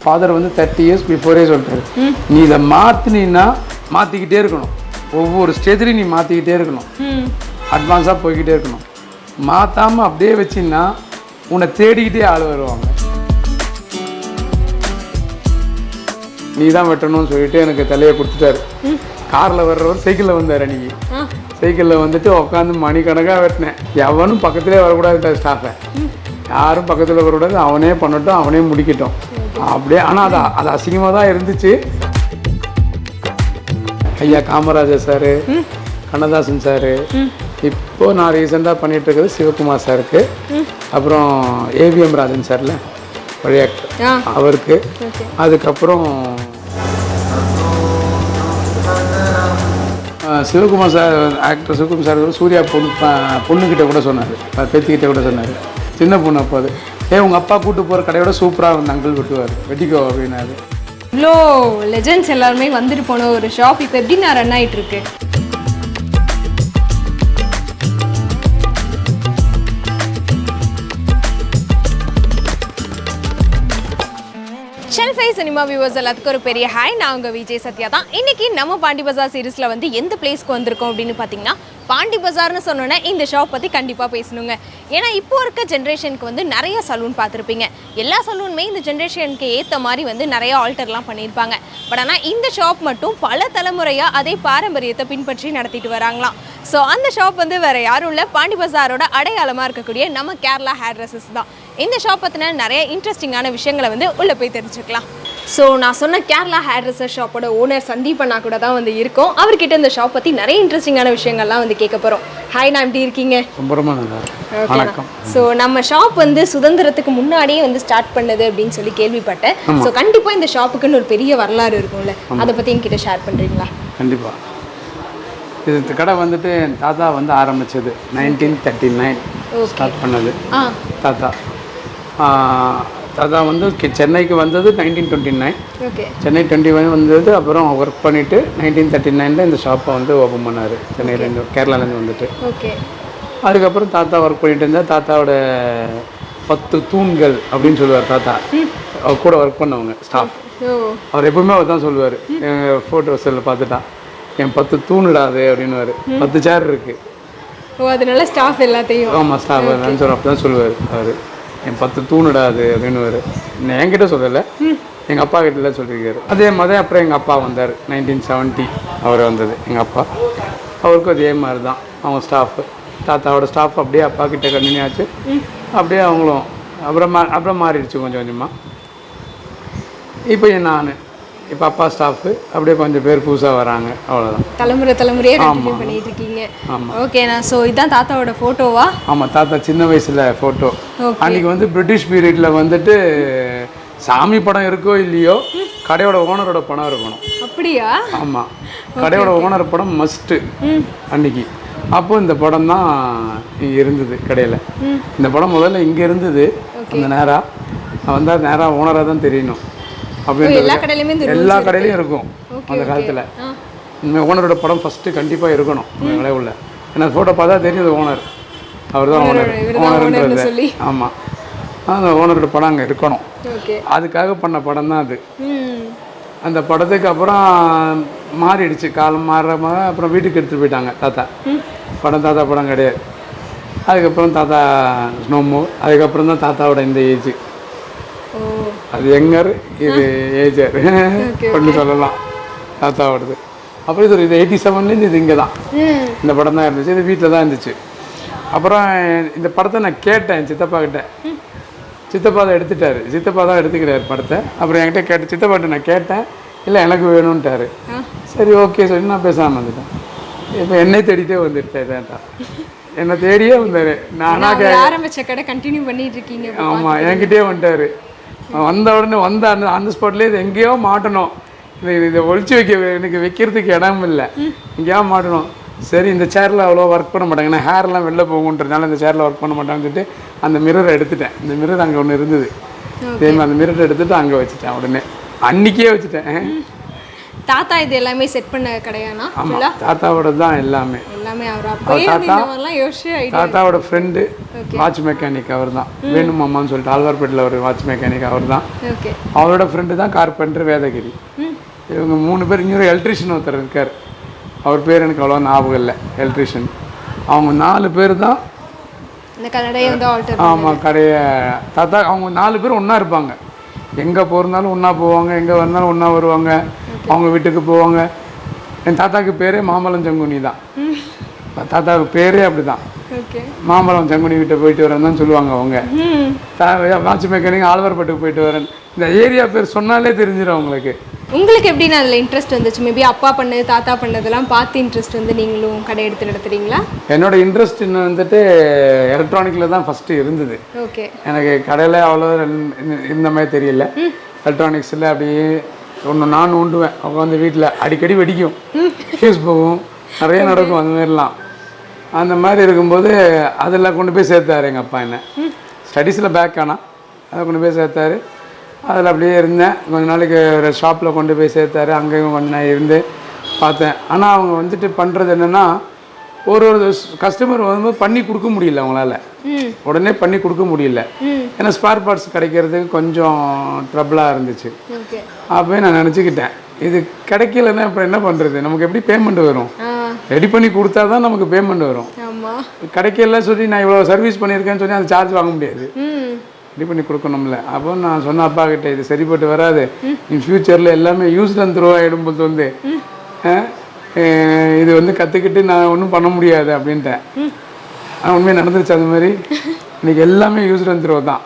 Father வந்து 30 years before சொல்லிட்டாரு, நீ இதை மாற்றினீன்னா மாற்றிக்கிட்டே இருக்கணும், ஒவ்வொரு ஸ்டேஜ்லையும் நீ மாற்றிக்கிட்டே இருக்கணும், அட்வான்ஸாக போய்கிட்டே இருக்கணும். மாற்றாமல் அப்படியே வச்சின்னா உன்னை தேடிக்கிட்டே ஆள் வருவாங்க. நீ தான் வெட்டணும்னு சொல்லிட்டு எனக்கு தலையை கொடுத்துட்டாரு. காரில் வர்றவர் சைக்கிளில் வந்தார். அன்றைக்கி சைக்கிளில் வந்துட்டு உட்காந்து மணிக்கணக்காக வெட்டினேன். எவனும் பக்கத்துலேயே வரக்கூடாது, ஸ்டாஃபை யாரும் பக்கத்தில் வரக்கூடாது, அவனே பண்ணட்டும், அவனே முடிக்கட்டும் அப்படியே. ஆனால் அது அசிங்கமாக தான் இருந்துச்சு. ஐயா காமராஜர் சார், கண்ணதாசன் சார், இப்போது நான் ரீசெண்டாக பண்ணிகிட்டு இருக்கிறது சிவகுமார் சாருக்கு, அப்புறம் ஏவிஎம் ராஜன் சார்ல பழைய அவருக்கு, அதுக்கப்புறம் Sivakumar sir, actor Sivakumar sir Suriya பொண்ணுக்கிட்ட கூட சொன்னார், பேத்திக்கிட்ட கூட சொன்னார், சின்ன பொண்ணு அப்போ அது, உங்கள் அப்பா கூப்பிட்டு போகிற கடையோட சூப்பராக வந்து அங்கிள் வெட்டுவார், வெட்டிக்கோ அப்படின்னாரு. இவ்வளோ லெஜெண்ட்ஸ் எல்லாருமே வந்துட்டு போன ஒரு ஷாப் இப்போ எப்படி நான் ரன் ஆகிட்டு இருக்கு? ஷெல்ஃப் சினிமா வியூவர்ஸ் எல்லாத்துக்கும் ஒரு பெரிய ஹாய். நான் உங்கள் விஜய் சத்யா தான். இன்றைக்கி நம்ம பாண்டி பஜார் சீரீஸில் வந்து எந்த பிளேஸ்க்கு வந்திருக்கோம் அப்படின்னு பார்த்தீங்கன்னா, பாண்டி பஜார்னு சொன்னோன்னே இந்த ஷாப் பற்றி கண்டிப்பாக பேசணுங்க. ஏன்னா இப்போ இருக்க ஜென்ரேஷனுக்கு வந்து நிறைய சலூன் பார்த்துருப்பீங்க. எல்லா சலூனுமே இந்த ஜென்ரேஷனுக்கு ஏற்ற மாதிரி வந்து நிறைய ஆல்டர்லாம் பண்ணியிருப்பாங்க. பட் ஆனால் இந்த ஷாப் மட்டும் பல தலைமுறையாக அதே பாரம்பரியத்தை பின்பற்றி நடத்திட்டு வராங்களாம். ஸோ அந்த ஷாப் வந்து வேறு யாரும் இல்லை, பாண்டி பஜாரோட அடையாளமாக இருக்கக்கூடிய நம்ம கேரளா ஹேர் ட்ரெஸ்ஸஸ் தான். இந்த ஷாப் பற்றின நிறைய இன்ட்ரெஸ்டிங்கான விஷயங்களை வந்து உள்ளே போய் தெரிஞ்சுக்கலாம். ஸோ நான் சொன்ன கேரளா ஹேர் ட்ரெஸ்ஸர் ஷாப்போட ஓனர் சந்தீப் அண்ணா கூட தான் வந்து இருக்கோம். அவர்கிட்ட இந்த ஷாப் பற்றி நிறைய இன்ட்ரெஸ்டிங்கான விஷயங்கள்லாம் வந்து கேட்க போகிறோம். ஹாய், நான் எப்படி இருக்கீங்க? வணக்கம். ஸோ நம்ம ஷாப் வந்து சுதந்திரத்துக்கு முன்னாடியே வந்து ஸ்டார்ட் பண்ணது அப்படின்னு சொல்லி கேள்விப்பட்டேன். ஸோ கண்டிப்பாக இந்த ஷாப்புக்குன்னு ஒரு பெரிய வரலாறு இருக்கும்ல, அதை பற்றி என்கிட்ட ஷேர் பண்ணுறீங்களா? கண்டிப்பாக. இது கடை வந்துட்டு என் தாத்தா வந்து ஆரம்பித்தது 1939 ஸ்டார்ட் பண்ணது. தாத்தா தாத்தா வந்து சென்னைக்கு வந்தது 1929. சென்னை 21 வந்தது. அப்புறம் ஒர்க் பண்ணிவிட்டு 1939 இந்த ஷாப்பை வந்து ஓப்பன் பண்ணார், சென்னையிலேருந்து, கேரளாலேருந்து வந்துட்டு. அதுக்கப்புறம் தாத்தா ஒர்க் பண்ணிட்டு இருந்தால், தாத்தாவோட 10 தூண்கள் அப்படின்னு சொல்லுவார் தாத்தா. அவர் கூட ஒர்க் பண்ணவங்க ஸ்டாஃப், அவர் எப்பவுமே அவர் தான் சொல்லுவார். எங்கள் ஃபோட்டோஸில் பார்த்துட்டா, என் 10 தூணுடாது அப்படின்னுவார். 10 சேர் இருக்குது. அதனால ஸ்டாஃப் எல்லாத்தையும், ஆமாம் ஸ்டாஃப் சொல்ல அப்படி தான் சொல்லுவார் அவர். என் 10 தூணுடாது அப்படின்னுவார். என்கிட்ட சொல்லலை, எங்கள் அப்பா கிட்ட சொல்லியிருக்காரு. அதே மாதிரி அப்புறம் எங்கள் அப்பா வந்தார் 1970. அவர் வந்தது எங்கள் அப்பா. அவருக்கும் அதே மாதிரி தான் அவங்க ஸ்டாஃபு, தாத்தாவோட ஸ்டாஃப் அப்படியே அப்பா கிட்ட கண்டினியூ ஆச்சு. அப்படியே அவங்களும் அப்புறம் மாறிடுச்சு கொஞ்சம் கொஞ்சமாக. இப்போ நான் இப்போ அப்பா ஸ்டாஃபு அப்படியே கொஞ்சம் பேர் புதுசாக வராங்க, அவ்வளோதான். தலைமுறையாக கண்டினியூ பண்ணிட்டு இருக்கீங்க. ஆமாம். ஓகேண்ணா. ஸோ இதுதான் தாத்தாவோட ஃபோட்டோவா? ஆமாம், தாத்தா சின்ன வயசில் ஃபோட்டோ. அன்றைக்கி வந்து பிரிட்டிஷ் பீரியடில் வந்துட்டு சாமி படம் இருக்கோ இல்லையோ, கடையோட ஓனரோட படம் இருக்கணும். அப்படியா? ஆமாம், கடையோட ஓனர் படம் மஸ்ட்டு அன்றைக்கி. அப்போ இந்த படம் தான் இங்கே இருந்தது கடையில். இந்த படம் முதல்ல இங்கே இருந்தது. அந்த நேராக வந்தால் நேராக ஓனராக தான் தெரியணும் அப்படின்னு எல்லா கடையிலையும் இருக்கும் அந்த காலத்தில். இந்த ஓனரோட படம் ஃபஸ்ட்டு கண்டிப்பாக இருக்கணும் கடையுள்ள. ஏன்னா ஃபோட்டோ பார்த்தா தெரியுது ஓனர், அவர் தான் ஓனர்ன்றது. ஆமாம், அந்த ஓனரோட படம் அங்கே இருக்கணும். அதுக்காக பண்ண படம் தான் அது. அந்த படத்துக்கு அப்புறம் மாறிடுச்சு, காலம் மாறுற அப்புறம் வீட்டுக்கு எடுத்துகிட்டு போயிட்டாங்க தாத்தா. தாத்தா படம் கிடையாது. அதுக்கப்புறம் தாத்தா ஸ்னோமோ. அதுக்கப்புறம் தான் தாத்தாவோட இந்த ஏஜ், அது யங்கர், இது ஏஜர் கொண்டு சொல்லலாம் தாத்தாவோடது. அப்புறம் இது 87 இது இங்கே தான் இந்த படம் தான் இருந்துச்சு. இது வீட்டில் தான் இருந்துச்சு. அப்புறம் இந்த படத்தை நான் கேட்டேன் சித்தப்பா கிட்ட. சித்தப்பா தான் எடுத்துட்டாரு, சித்தப்பா தான் எடுத்துக்கிறாரு படத்தை. அப்புறம் என்கிட்ட கேட்டேன், சித்தப்பாட்ட நான் கேட்டேன், இல்லை எனக்கு வேணும்ன்ட்டாரு. சரி ஓகே சொல்லி நான் பேசாமல் வந்துட்டேன். இப்போ என்னை தேடிட்டே வந்துட்டேன், என்னை தேடியே வந்தார். நானாக ஆரம்பிச்ச கடை கண்டினியூ பண்ணிட்டு இருக்கீங்க. ஆமாம், என்கிட்டே வந்துட்டார். வந்த உடனே அந்த ஸ்பாட்லேயே இது எங்கேயோ மாட்டணும், இதை ஒழிச்சு எனக்கு வைக்கிறதுக்கு இடம் இல்லை, எங்கேயோ மாட்டணும். சரி இந்த சேரில் அவ்வளோ ஒர்க் பண்ண மாட்டாங்க, ஏன்னா ஹேர்லாம் வெளில போகுன்றதுனால இந்த சேரில் ஒர்க் பண்ண மாட்டாங்கன்னு சொல்லிட்டு அந்த மிரரை எடுத்துட்டேன். இந்த மிரர் அங்கே ஒன்று இருந்தது, அதே மாதிரி அந்த மிரரை எடுத்துகிட்டு அங்கே வச்சுட்டேன். உடனே அன்றைக்கே வச்சுட்டேன். தாத்தா இது எல்லாமே செட் பண்ண கடையானா? ஆமாம், தாத்தாவோட தான் எல்லாமே. எல்லாமே அவர் அப்பயே இந்த மாதிரிலாம் யோசிச்சு ஐடியா. தாத்தாவோட ஃப்ரெண்டு வாட்ச் மெக்கானிக் அவர் தான். வேணுமாமான்னு சொல்லிட்டு ஆழ்வார்பேட்டில் ஒரு வாட்ச் மெக்கானிக் அவர் தான். ஓகே. அவரோட ஃப்ரெண்டு தான் கார்பெண்டர் வேதகிரி. இவங்க 3 பேர். இன்னொரு எலக்ட்ரிஷியன் ஒருத்தர் இருக்கார், அவர் பேர் எனக்கு அவ்வளோ ஞாபகம் இல்லை, எலக்ட்ரிஷியன். அவங்க 4 பேர் தான் இந்த கடையை வந்து ஆல்டர். ஆமாம், கடையை தாத்தா அவங்க 4 பேர் ஒன்றா இருப்பாங்க. எங்கே போகிறனாலும் ஒன்றா போவாங்க, எங்கே வந்தாலும் ஒன்றா வருவாங்க, அவங்க வீட்டுக்கு போவாங்க. என் தாத்தாவுக்கு பேரே மாம்பழம் சங்குனி தான். தாத்தாவுக்கு பேரே அப்படி தான், மாம்பழம் சங்குனி வீட்டை போயிட்டு வரேன்னு தான் சொல்லுவாங்க அவங்க. வாட்ச் மெக்கானிக் ஆழ்வார்பேட்டுக்கு போயிட்டு வரேன். இந்த ஏரியா பேர் சொன்னாலே தெரிஞ்சிடும் அவங்களுக்கு. உங்களுக்கு எப்படின்னா அதில் இன்ட்ரெஸ்ட் வந்துச்சு? மேபி அப்பா பண்ணது தாத்தா பண்ணதெல்லாம் பார்த்து இன்ட்ரெஸ்ட் வந்து நீங்களும் கடை எடுத்து நடத்துறீங்களா? என்னோட இன்ட்ரெஸ்ட் இன்னும் வந்துட்டு எலக்ட்ரானிக்கில் தான் ஃபஸ்ட்டு இருந்தது. ஓகே. எனக்கு கடையில் அவ்வளோ இந்த மாதிரி தெரியல. எலக்ட்ரானிக்ஸில் அப்படியே ஒன்று நான் உண்டுவேன் உட்காந்து வீட்டில். அடிக்கடி வெடிக்கும், ஃபியூஸ் போகும், நிறைய நடக்கும் அந்த மாதிரிலாம். அந்த மாதிரி இருக்கும்போது அதில் கொண்டு போய் சேர்த்தாரு எங்கள் அப்பா. என்ன ஸ்டடீஸில் பேக் ஆனால் அதை கொண்டு போய் சேர்த்தாரு. அதில் அப்படியே இருந்தேன். கொஞ்ச நாளைக்கு ஒரு ஷாப்பில் கொண்டு போய் சேர்த்தாரு. அங்கேயும் கொஞ்ச நாள் இருந்து பார்த்தேன். ஆனால் அவங்க வந்துட்டு பண்ணுறது என்னென்னா, ஒரு கஸ்டமர் வந்து பண்ணி கொடுக்க முடியல அவங்களால, உடனே பண்ணி கொடுக்க முடியல. ஏன்னா ஸ்பேர் பார்ட்ஸ் கிடைக்கிறதுக்கு கொஞ்சம் ட்ரபிளாக இருந்துச்சு. அப்போயே நான் நினச்சிக்கிட்டேன், இது கிடைக்கலன்னா அப்புறம் என்ன பண்ணுறது, நமக்கு எப்படி பேமெண்ட் வரும்? ரெடி பண்ணி கொடுத்தா தான் நமக்கு பேமெண்ட் வரும். கிடைக்கல சொல்லி நான் இவ்வளோ சர்வீஸ் பண்ணியிருக்கேன்னு சொல்லி அந்த சார்ஜ் வாங்க முடியாது, ரெடி பண்ணி கொடுக்கணும்ல. அப்போ நான் சொன்ன அப்பா கிட்ட, இது சரிப்பட்டு வராது, இன் ஃபியூச்சரில் எல்லாமே யூஸ் அண்ட் த்ரோ ஆகிடும் போது வந்து இது வந்து கற்றுக்கிட்டு நான் ஒன்றும் பண்ண முடியாது அப்படின்ட்டேன். ஆனால் உண்மையாக நடந்துருச்சு அது மாதிரி. இன்றைக்கி எல்லாமே யூஸ் அண்ட் த்ரோ தான்,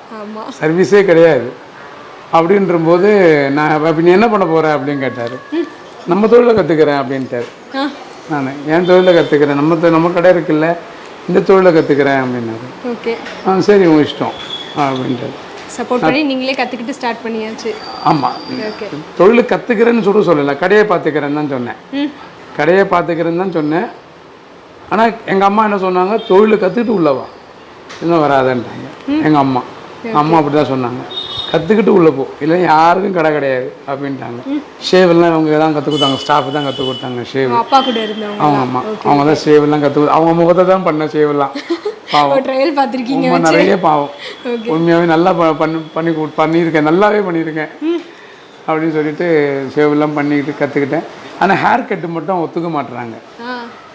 சர்வீஸே கிடையாது. அப்படின்றபோது நான் அப்போ நீ என்ன பண்ண போகிற அப்படின்னு கேட்டார். நம்ம தொழிலை கற்றுக்கிறேன் அப்படின்ட்டார். நான் என் தொழிலை கற்றுக்கிறேன், நம்ம கடை இருக்குல்ல, இந்த தொழிலை கற்றுக்கிறேன் அப்படின்னாரு. ஓகே, சரி உங்கள் இஷ்டம் அப்படின்ட்டு சப்போர்ட் பண்ணி நீங்களே கற்றுக்கிட்டு ஸ்டார்ட் பண்ணியாச்சு. ஆமாம், தொழிலை கற்றுக்கிறேன்னு சொல்லலை, கடையை பார்த்துக்கிறேன்னு தான் சொன்னேன். கடையை பார்த்துக்கிறேன்னு தான் சொன்னேன். ஆனால் எங்கள் அம்மா என்ன சொன்னாங்க, தொழிலை கற்றுக்கிட்டு உள்ளவா, இன்னும் வராதுன்ட்டாங்க எங்கள் அம்மா. அம்மா அப்படி தான் சொன்னாங்க, கற்றுக்கிட்டு உள்ளே போ, இல்லை யாருக்கும் கடை கிடையாது அப்படின்ட்டாங்க. ஷேவெல்லாம் அவங்க தான் கற்றுக் கொடுத்தாங்க, ஸ்டாஃப் தான் கற்றுக் கொடுத்தாங்க ஷேவ். அப்பா கூட இருந்தவங்க? அவங்க அம்மா, அவங்க தான் ஷேவெல்லாம் கற்றுக், அவங்க முகத்தை தான் பண்ண ஷேவெல்லாம். பாவம், நிறைய பாவம். உண்மையாகவே நல்லா பண்ணியிருக்கேன், நல்லாவே பண்ணியிருக்கேன் அப்படின்னு சொல்லிட்டு ஷேவெல்லாம் பண்ணிக்கிட்டு கற்றுக்கிட்டேன். ஆனால் ஹேர் கட்டு மட்டும் ஒத்துக்க மாட்டுறாங்க.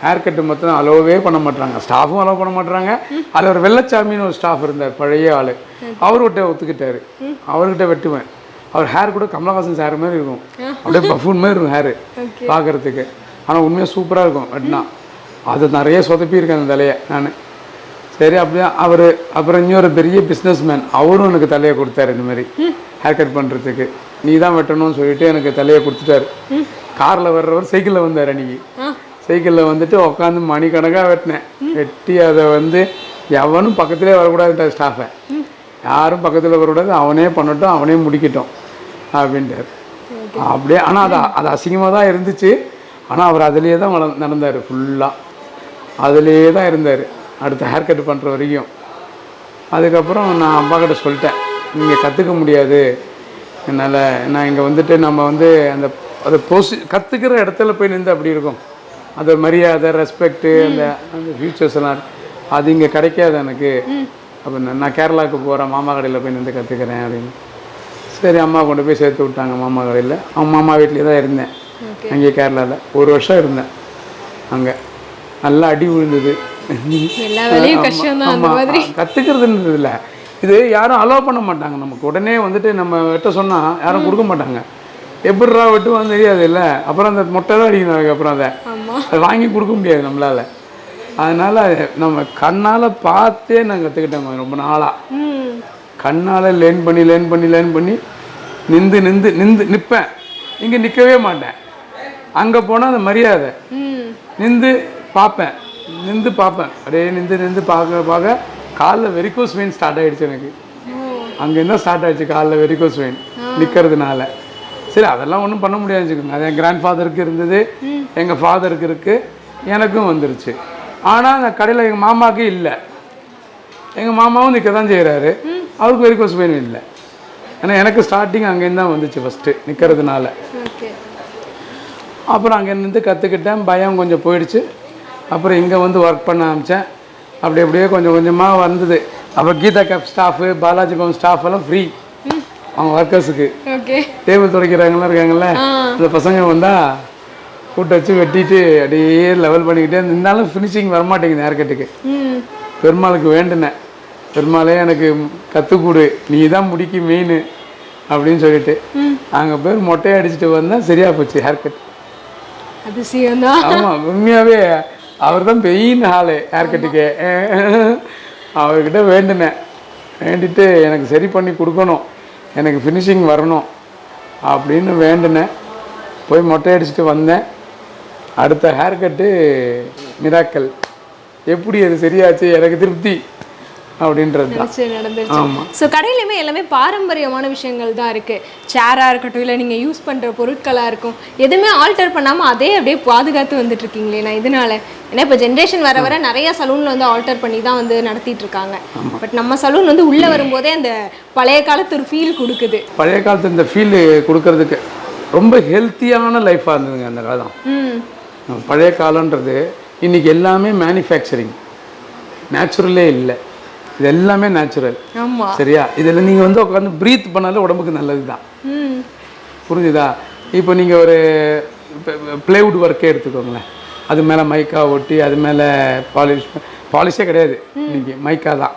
ஹேர் கட்டு மட்டும் அலோவே பண்ண மாட்டாங்க, ஸ்டாஃபும் அலோவ் பண்ண மாட்டாங்க. அதில் ஒரு வெள்ளச்சாமின்னு ஒரு ஸ்டாஃப் இருந்தார், பழைய ஆள். அவர்கிட்ட ஒத்துக்கிட்டாரு, அவர்கிட்ட வெட்டுவேன். அவர் ஹேர் கூட கமலஹாசன் சார் மாதிரி இருக்கும், அப்படியே பஃபூன் மாதிரி இருக்கும் ஹேரு பார்க்குறதுக்கு. ஆனால் உண்மையாக சூப்பராக இருக்கும் வெட்டினா. அது நிறைய சொதப்பியிருக்கேன் அந்த தலையை நான். சரி, அப்படியே அவர் அப்புறம் இன்னொரு பெரிய பிஸ்னஸ் மேன், அவரும் எனக்கு தலையை கொடுத்தாரு இந்த மாதிரி ஹேர் கட் பண்ணுறதுக்கு. நீ தான் வெட்டணும்னு சொல்லிட்டு எனக்கு தலையை கொடுத்துட்டாரு. காரில் வர்றவர் சைக்கிளில் வந்தார் அன்றைக்கி. சைக்கிளில் வந்துட்டு உட்காந்து மணிக்கணக்காக வெட்டினேன். வெட்டி அதை வந்து எவனும் பக்கத்துலேயே வரக்கூடாதுட்டார் ஸ்டாஃபை, யாரும் பக்கத்தில் வரக்கூடாது, அவனே பண்ணட்டும், அவனே முடிக்கட்டும் அப்படின்ட்டார். அப்படியே. ஆனால் அது அசிங்கமாக தான் இருந்துச்சு. ஆனால் அவர் அதிலே தான் நடந்தார், ஃபுல்லாக அதிலே தான் இருந்தார் அடுத்த ஹேர் கட் பண்ணுற வரைக்கும். அதுக்கப்புறம் நான் அப்பா கிட்ட சொல்லிட்டேன், நீங்கள் கற்றுக்க முடியாது என்னால், நான் இங்கே வந்துட்டு நம்ம வந்து அந்த அதை கற்றுக்கிற இடத்துல போய் நின்று அப்படி இருக்கும், அது மரியாதை, ரெஸ்பெக்ட்டு, அந்த ஃபியூச்சர்ஸ் எல்லாம் அது இங்கே கிடைக்காது எனக்கு. அப்போ நான் கேரளாவுக்கு போகிறேன், மாமா கடையில் போய் நின்று கற்றுக்கிறேன் அப்படின்னு. சரி, அம்மா கொண்டு போய் சேர்த்து விட்டாங்க மாமா கடையில். அவங்க மாமா வீட்லேயே தான் இருந்தேன் அங்கேயே கேரளாவில். 1 வருஷம் இருந்தேன் அங்கே. நல்லா அடி விழுந்தது. கற்றுக்கிறதுன்றது இல்லை, இது யாரும் அலோவ் பண்ண மாட்டாங்க நமக்கு. உடனே வந்துட்டு நம்ம வெட்ட சொன்னால் யாரும் கொடுக்க மாட்டாங்க. எப்படிரா வெட்டுவான்னு தெரியாது இல்லை. அப்புறம் அந்த மொட்டை தான் அடிக்கணும், அதுக்கப்புறம் அதை வாங்கி கொடுக்க முடியாது நம்மளால். அதனால் நம்ம கண்ணால் பார்த்தே நான் கற்றுக்கிட்டேன் ரொம்ப நாளாக. கண்ணால் லேர்ன் பண்ணி நிற்பேன். இங்கே நிற்கவே மாட்டேன். அங்கே போனால் அந்த மரியாதை, நின்று பார்ப்பேன். அப்படியே நின்று பார்க்க காலில் வெரிகோஸ் வெயின் ஸ்டார்ட் ஆகிடுச்சு எனக்கு. அங்கே என்ன ஸ்டார்ட் ஆகிடுச்சு, காலில் வெரிகோஸ் வெயின் நிற்கிறதுனால. சரி, அதெல்லாம் ஒன்றும் பண்ண முடியாது வச்சுக்கோங்க. அது என் கிராண்ட் ஃபாதருக்கு இருந்தது, எங்கள் ஃபாதருக்கு இருக்குது, எனக்கும் வந்துருச்சு. ஆனால் அந்த கடையில் எங்கள் மாமாவுக்கு இல்லை. எங்கள் மாமாவும் நிற்க தான் செய்கிறாரு, அவருக்கு வெரிகோஸ் வெயின் இல்லை. ஏன்னா எனக்கு ஸ்டார்டிங் அங்கேருந்து தான் வந்துச்சு ஃபஸ்ட்டு, நிற்கிறதுனால. அப்புறம் அங்கேருந்து கற்றுக்கிட்டேன், பயம் கொஞ்சம் போயிடுச்சு. அப்புறம் இங்கே வந்து ஒர்க் பண்ண ஆரம்பித்தேன். அப்படியே கொஞ்சம் கொஞ்சமாக வந்தது. அப்புறம் Geetha cab staff, Balaji Bhavan staff எல்லாம் ஃப்ரீ அவங்க ஒர்க்கர்ஸுக்கு. ஓகே. டேபிள் துடைக்கிறவங்களாம் இருக்காங்கல்ல, அந்த பசங்க வந்தால் கூட்ட வச்சு வெட்டிட்டு அப்படியே லெவல் பண்ணிக்கிட்டே இருந்தாலும் ஃபினிஷிங் வரமாட்டேங்குது ஹேர் கட்டுக்கு. பெருமாளுக்கு வேண்டினேன், பெருமாளே எனக்கு கற்றுக்கூடு, நீ தான் முடிக்கு மெயின் அப்படின்னு சொல்லிட்டு அங்கே போய் மொட்டையை அடிச்சுட்டு வந்தால் சரியாக போச்சு ஹேர் கட். அதிசயம்தான். ஆமாம், உண்மையாகவே அவர் தான் மெயின் ஆளு ஹேர் கட்டுக்கு. அவர்கிட்ட வேண்டினேன், வேண்டிட்டு எனக்கு சரி பண்ணி கொடுக்கணும், எனக்கு ஃபினிஷிங் வரணும் அப்படின்னு வேண்டினேன். போய் மொட்டை அடிச்சுட்டு வந்தேன். அடுத்த ஹேர் கட்டு மிராக்கல். எப்படி அது சரியாச்சு, எனக்கு திருப்தி அப்படின்றது தான் நடந்துருச்சு. ஸோ கடையிலுமே எல்லாமே பாரம்பரியமான விஷயங்கள் தான் இருக்குது. சேராக இருக்கட்டும், இல்லை நீங்கள் யூஸ் பண்ணுற பொருட்களாக இருக்கும், எதுவுமே ஆல்டர் பண்ணாமல் அதே அப்படியே பாதுகாத்து வந்துட்டு இருக்கீங்களே. நான் இதனால ஏன்னா இப்போ ஜென்ரேஷன் வர வர நிறைய சலூனில் வந்து ஆல்டர் பண்ணி தான் வந்து நடத்திட்டு இருக்காங்க. பட் நம்ம சலூன் வந்து உள்ளே வரும்போதே அந்த பழைய காலத்து ஒரு ஃபீல் கொடுக்குது. பழைய காலத்து இந்த ஃபீல் கொடுக்கறதுக்கு ரொம்ப ஹெல்த்தியான லைஃபாக இருந்ததுங்க அந்த காலம். பழைய காலன்றது இன்றைக்கி எல்லாமே மேனுஃபேக்சரிங், நேச்சுரலே இல்லை. இது எல்லாமே நேச்சுரல். சரியா? இதில் நீங்கள் வந்து உட்காந்து ப்ரீத் பண்ணாலும் உடம்புக்கு நல்லது தான். புரிஞ்சுதா? இப்போ நீங்கள் ஒரு ப்ளைவுட் ஒர்க்கே எடுத்துக்கோங்களேன், அது மேலே மைக்கா ஒட்டி அது மேலே பாலிஷே கிடையாது, இன்றைக்கி மைக்கா தான்.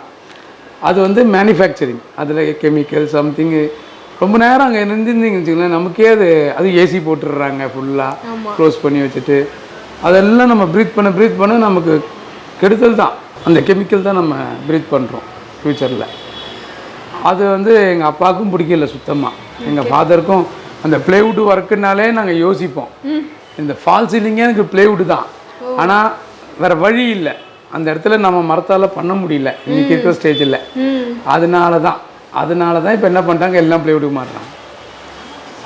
அது வந்து மேனுஃபேக்சரிங், அதில் கெமிக்கல் சம்திங்கு. ரொம்ப நேரம் அங்கே இருந்துருந்தீங்கன்னு வச்சுக்கோங்களேன், நமக்கே அது ஏசி போட்டுடுறாங்க ஃபுல்லாக க்ளோஸ் பண்ணி வச்சுட்டு. அதெல்லாம் நம்ம ப்ரீத் பண்ண நமக்கு கெடுதல் தான். அந்த கெமிக்கல் தான் நம்ம ப்ரீத் பண்ணுறோம் ஃப்யூச்சரில். அது வந்து எங்கள் அப்பாவுக்கும் பிடிக்கல சுத்தமாக. எங்கள் ஃபாதருக்கும் அந்த ப்ளைவுட் ஒர்க்குனாலே நாங்கள் யோசிப்போம், இந்த ஃபால் சீலிங்கே எனக்கு ப்ளைவுட் தான். ஆனால் வேறு வழி இல்லை, அந்த இடத்துல நம்ம மரத்தால் பண்ண முடியல இன்றைக்கி இருக்கிற ஸ்டேஜில். அதனால தான் இப்போ என்ன பண்ணுறாங்க, எல்லாம் ப்ளைவுட் மாறுறாங்க.